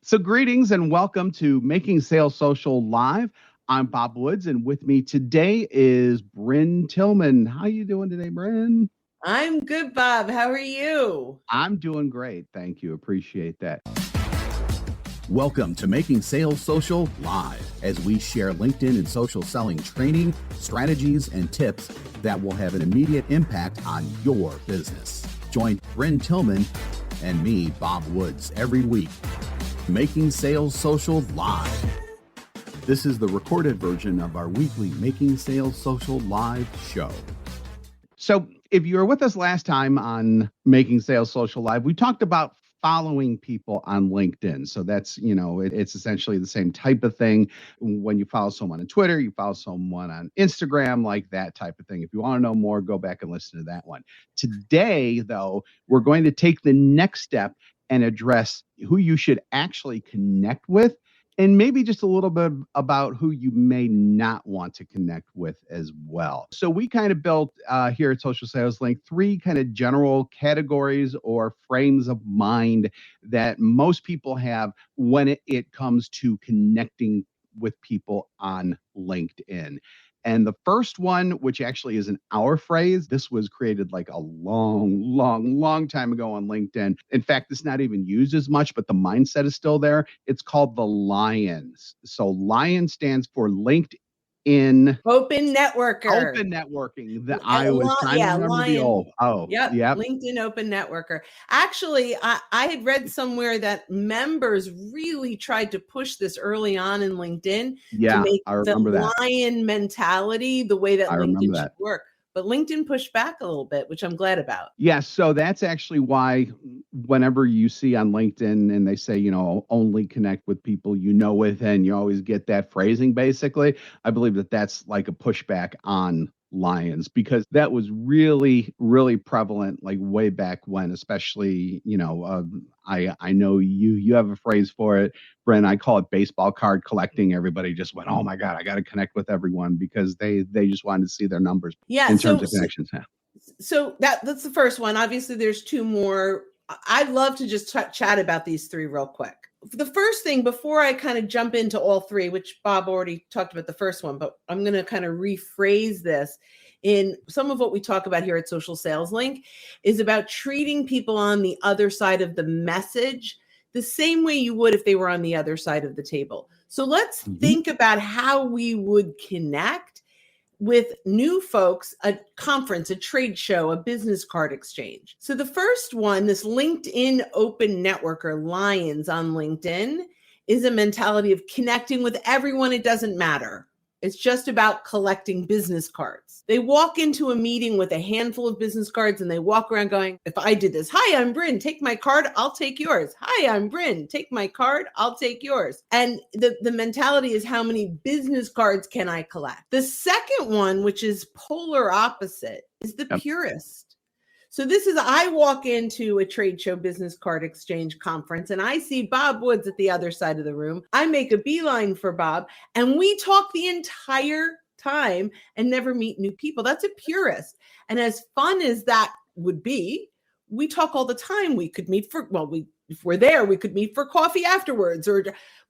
So greetings and welcome to Making Sales Social Live. I'm Bob Woods, and with me today is Bryn Tillman. How you doing today, Bryn? I'm good, Bob. How are you? I'm doing great. Thank you. Appreciate that. Welcome to Making Sales Social Live, as we share LinkedIn and social selling training, strategies, and tips that will have an immediate impact on your business. Join Bryn Tillman and me, Bob Woods, every week. Making Sales Social Live. This is the recorded version of our weekly Making Sales Social Live show. So if you were with us last time on Making Sales Social Live, we talked about following people on LinkedIn. So that's, it's essentially the same type of thing. When you follow someone on Twitter, you follow someone on Instagram, like that type of thing. If you want to know more, go back and listen to that one. Today, though, we're going to take the next step and address who you should actually connect with, and maybe just a little bit about who you may not want to connect with as well. So we kind of built here at Social Sales Link 3 kind of general categories or frames of mind that most people have when it comes to connecting with people on LinkedIn. And the first one, which actually is an our phrase, this was created like a long time ago on LinkedIn. In fact, it's not even used as much, but the mindset is still there. It's called the LIONS. So LION stands for LinkedIn Open Networker. Open Networking. I was trying to remember LION. the old. Yep. LinkedIn Open Networker. Actually, I had read somewhere that members really tried to push this early on in LinkedIn to make the LION mentality the way that LinkedIn should work. But LinkedIn pushed back a little bit, which I'm glad about. Yeah, so that's actually why whenever you see on LinkedIn and they say, only connect with people within, you always get that phrasing, basically. I believe that that's like a pushback on LIONS, because that was really prevalent like way back when, especially, I know you have a phrase for it, Bryn. I call it baseball card collecting. Everybody just went, oh my God, I got to connect with everyone because they just wanted to see their numbers in terms of connections. So that's the first one. Obviously, there's two more. I'd love to just chat about these three real quick. The first thing, before I kind of jump into all three, which Bob already talked about the first one, but I'm going to kind of rephrase this. In some of what we talk about here at Social Sales Link is about treating people on the other side of the message the same way you would if they were on the other side of the table. So let's think about how we would connect with new folks, a conference, a trade show, a business card exchange. So the first one, this LinkedIn Open Networker, LIONS on LinkedIn, is a mentality of connecting with everyone. It doesn't matter. It's just about collecting business cards. They walk into a meeting with a handful of business cards and they walk around going, if I did this, hi, I'm Bryn, take my card, I'll take yours. Hi, I'm Bryn, take my card, I'll take yours. And the mentality is, how many business cards can I collect? The second one, which is polar opposite, is the purist. So this is, I walk into a trade show, business card exchange conference, and I see Bob Woods at the other side of the room. I make a beeline for Bob, and we talk the entire time and never meet new people. That's a purist. And as fun as that would be, we talk all the time. We could meet if we're there, we could meet for coffee afterwards.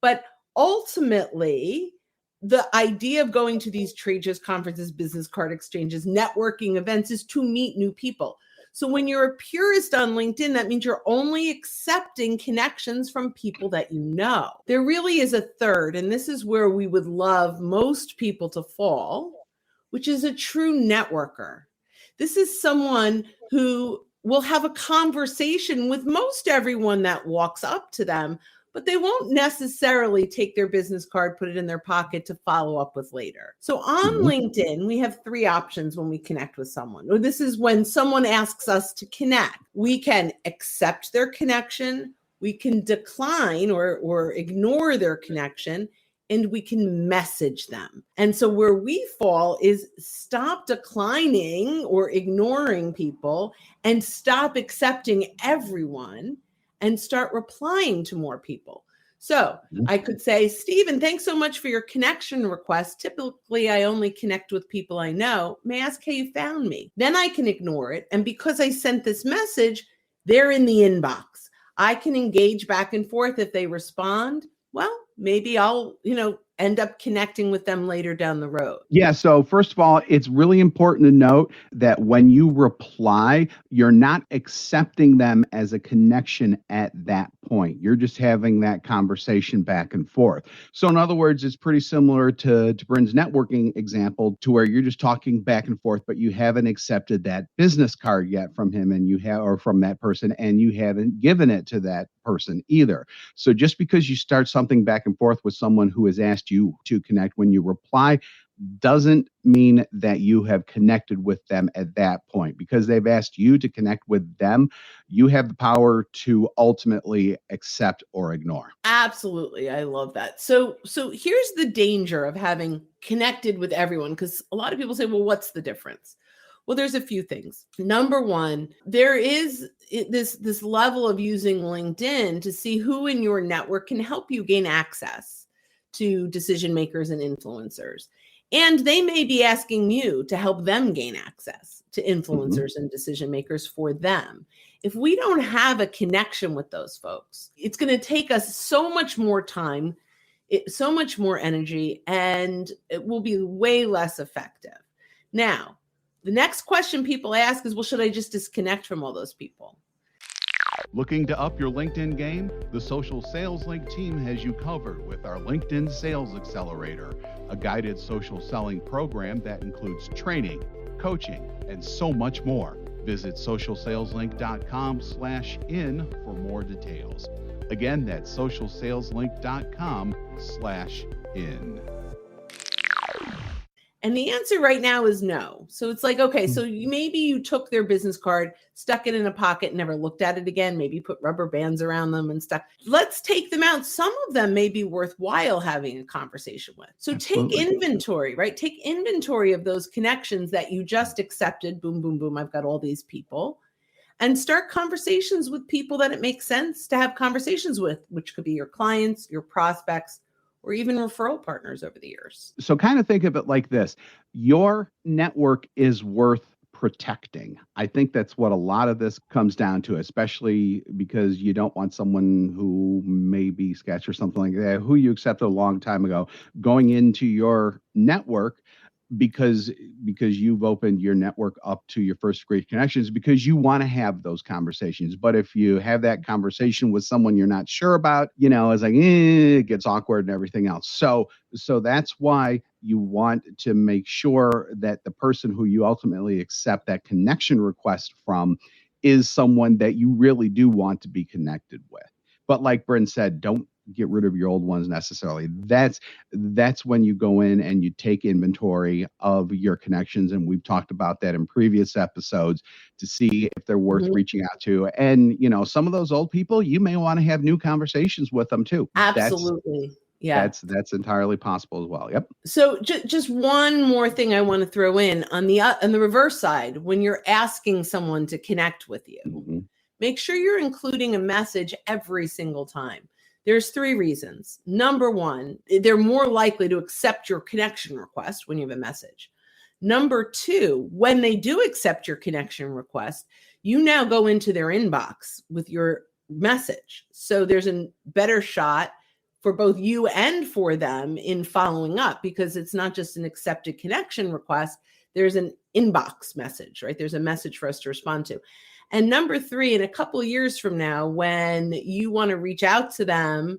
But ultimately, the idea of going to these trade shows, conferences, business card exchanges, networking events is to meet new people. So when you're a purist on LinkedIn, that means you're only accepting connections from people that you know. There really is a third, and this is where we would love most people to fall, which is a true networker. This is someone who will have a conversation with most everyone that walks up to them, but they won't necessarily take their business card, put it in their pocket to follow up with later. So on LinkedIn, we have three options when we connect with someone. This is when someone asks us to connect. We can accept their connection, we can decline or ignore their connection, and we can message them. And so where we fall is stop declining or ignoring people and stop accepting everyone and start replying to more people. So I could say, Stephen, thanks so much for your connection request. Typically, I only connect with people I know. May I ask how you found me? Then I can ignore it. And because I sent this message, they're in the inbox. I can engage back and forth. If they respond, well, maybe I'll, end up connecting with them later down the road. Yeah. So first of all, it's really important to note that when you reply, you're not accepting them as a connection at that point. You're just having that conversation back and forth. So in other words, it's pretty similar to Bryn's networking example, to where you're just talking back and forth, but you haven't accepted that business card yet from him or from that person, and you haven't given it to that person either. So just because you start something back and forth with someone who has asked you to connect, when you reply, doesn't mean that you have connected with them at that point. Because they've asked you to connect with them, you have the power to ultimately accept or ignore. Absolutely. I love that. So here's the danger of having connected with everyone, because a lot of people say, well, what's the difference? Well, there's a few things. Number one, there is this level of using LinkedIn to see who in your network can help you gain access to decision makers and influencers. And they may be asking you to help them gain access to influencers and decision makers for them. If we don't have a connection with those folks, it's going to take us so much more time, so much more energy, and it will be way less effective. Now, the next question people ask is, well, should I just disconnect from all those people? Looking to up your LinkedIn game? The Social Sales Link team has you covered with our LinkedIn Sales Accelerator, a guided social selling program that includes training, coaching, and so much more. Visit socialsaleslink.com/in for more details. Again, that's socialsaleslink.com/in. And the answer right now is no. So it's like, okay, so maybe you took their business card, stuck it in a pocket, never looked at it again, maybe put rubber bands around them and stuff. Let's take them out. Some of them may be worthwhile having a conversation with. So Absolutely. Take inventory, right? Take inventory of those connections that you just accepted. Boom, boom, boom. I've got all these people. And start conversations with people that it makes sense to have conversations with, which could be your clients, your prospects, or even referral partners over the years. So kind of think of it like this. Your network is worth protecting. I think that's what a lot of this comes down to, especially because you don't want someone who may be sketch or something like that, who you accepted a long time ago, going into your network because you've opened your network up to your first degree connections, because you want to have those conversations. But if you have that conversation with someone you're not sure about, it's like, it gets awkward and everything else. So that's why you want to make sure that the person who you ultimately accept that connection request from is someone that you really do want to be connected with. But like Bryn said, don't get rid of your old ones necessarily. That's when you go in and you take inventory of your connections. And we've talked about that in previous episodes to see if they're worth reaching out to. And, some of those old people, you may want to have new conversations with them too. Absolutely. Yeah. That's entirely possible as well. Yep. So just one more thing I want to throw in on the reverse side, when you're asking someone to connect with you, make sure you're including a message every single time. There's 3 reasons. Number one, they're more likely to accept your connection request when you have a message. Number 2, when they do accept your connection request, you now go into their inbox with your message. So there's a better shot for both you and for them in following up, because it's not just an accepted connection request. There's an inbox message, right? There's a message for us to respond to. And number 3, in a couple of years from now, when you want to reach out to them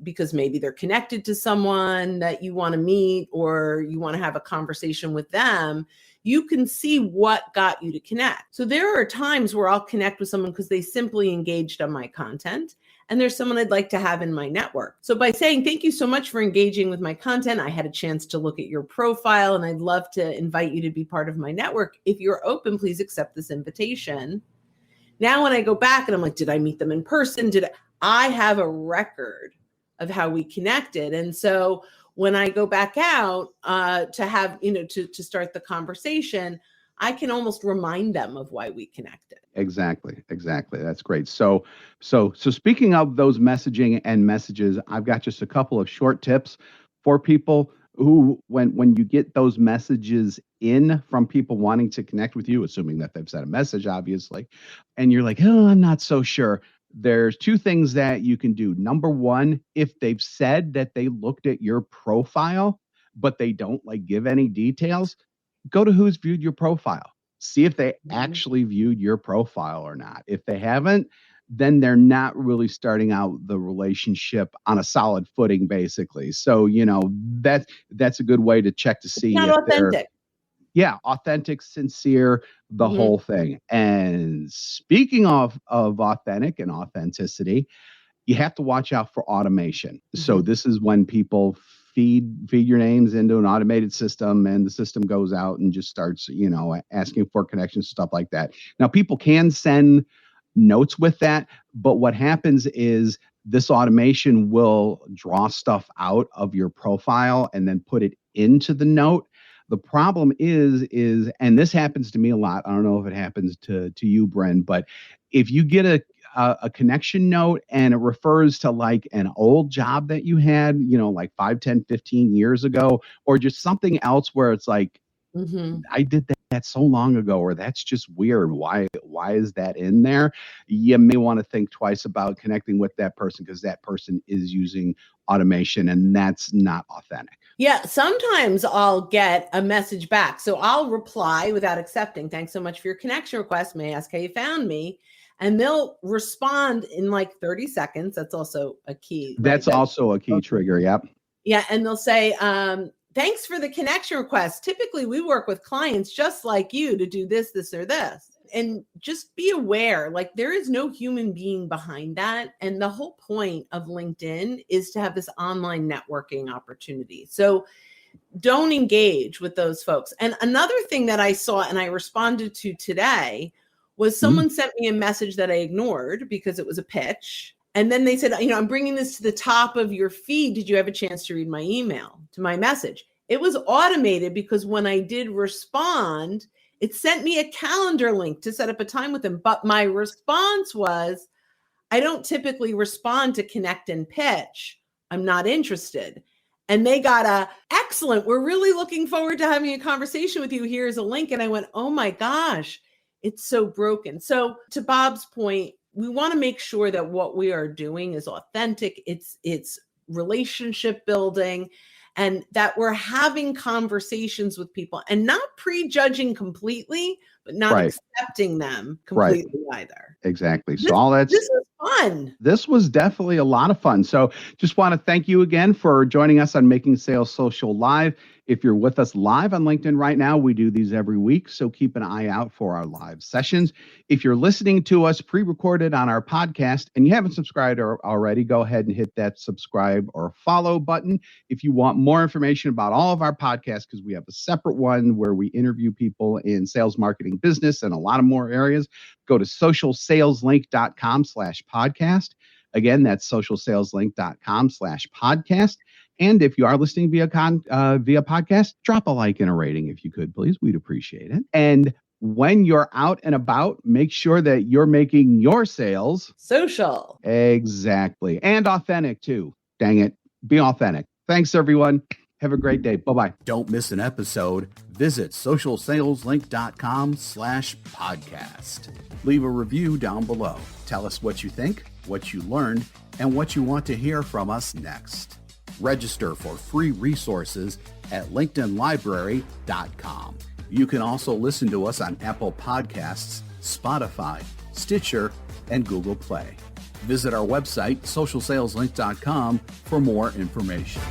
because maybe they're connected to someone that you want to meet, or you want to have a conversation with them, you can see what got you to connect. So there are times where I'll connect with someone because they simply engaged on my content, and there's someone I'd like to have in my network. So by saying, thank you so much for engaging with my content, I had a chance to look at your profile and I'd love to invite you to be part of my network. If you're open, please accept this invitation. Now, when I go back and I'm like, did I meet them in person? I have a record of how we connected. And so when I go back out to have, to start the conversation, I can almost remind them of why we connected. Exactly. That's great. So speaking of those messaging and messages, I've got just a couple of short tips for people who, when you get those messages in from people wanting to connect with you, assuming that they've sent a message, obviously, and you're like, oh, I'm not so sure. there's two things that you can do. Number one, if they've said that they looked at your profile, but they don't like give any details, go to who's viewed your profile. See if they actually viewed your profile or not. If they haven't, then they're not really starting out the relationship on a solid footing, basically. So, that's a good way to check to see Not if authentic. authentic, sincere, the whole thing. And speaking of authentic and authenticity, you have to watch out for automation. So this is when people feed your names into an automated system, and the system goes out and just starts, asking for connections, stuff like that. Now, people can send notes with that, but what happens is this automation will draw stuff out of your profile and then put it into the note. The problem is, and this happens to me a lot. I don't know if it happens to you, Bren, but if you get a connection note and it refers to like an old job that you had, like 5, 10, 15 years ago, or just something else where it's like, I did that so long ago, or that's just weird. Why is that in there? You may want to think twice about connecting with that person, because that person is using automation and that's not authentic. Yeah, sometimes I'll get a message back. So I'll reply without accepting. Thanks so much for your connection request. May I ask how you found me? And they'll respond in like 30 seconds. That's also a key. That's also a key trigger. Yep. Yeah. And they'll say, thanks for the connection request. Typically, we work with clients just like you to do this, this, or this. And just be aware, like there is no human being behind that. And the whole point of LinkedIn is to have this online networking opportunity. So don't engage with those folks. And another thing that I saw and I responded to today was someone sent me a message that I ignored because it was a pitch. And then they said, I'm bringing this to the top of your feed. Did you have a chance to read my email, to my message? It was automated because when I did respond, it sent me a calendar link to set up a time with them. But my response was, I don't typically respond to connect and pitch. I'm not interested. And they got excellent. We're really looking forward to having a conversation with you. Here's a link. And I went, oh my gosh, it's so broken. So to Bob's point, we want to make sure that what we are doing is authentic. It's relationship building, and that we're having conversations with people and not prejudging completely, but not accepting them completely either. Exactly. This was fun. This was definitely a lot of fun. So just want to thank you again for joining us on Making Sales Social Live. If you're with us live on LinkedIn right now, we do these every week, so keep an eye out for our live sessions. If you're listening to us pre-recorded on our podcast and you haven't subscribed already, go ahead and hit that subscribe or follow button. If you want more information about all of our podcasts, because we have a separate one where we interview people in sales, marketing, business, and a lot of more areas, go to socialsaleslink.com/podcast. Again, that's socialsaleslink.com/podcast. And if you are listening via podcast, drop a like and a rating if you could, please. We'd appreciate it. And when you're out and about, make sure that you're making your sales social. Exactly. And authentic too. Dang it. Be authentic. Thanks, everyone. Have a great day. Bye-bye. Don't miss an episode. Visit socialsaleslink.com/podcast. Leave a review down below. Tell us what you think, what you learned, and what you want to hear from us next. Register for free resources at linkedinlibrary.com. You can also listen to us on Apple Podcasts, Spotify, Stitcher, and Google Play. Visit our website, socialsaleslink.com, for more information.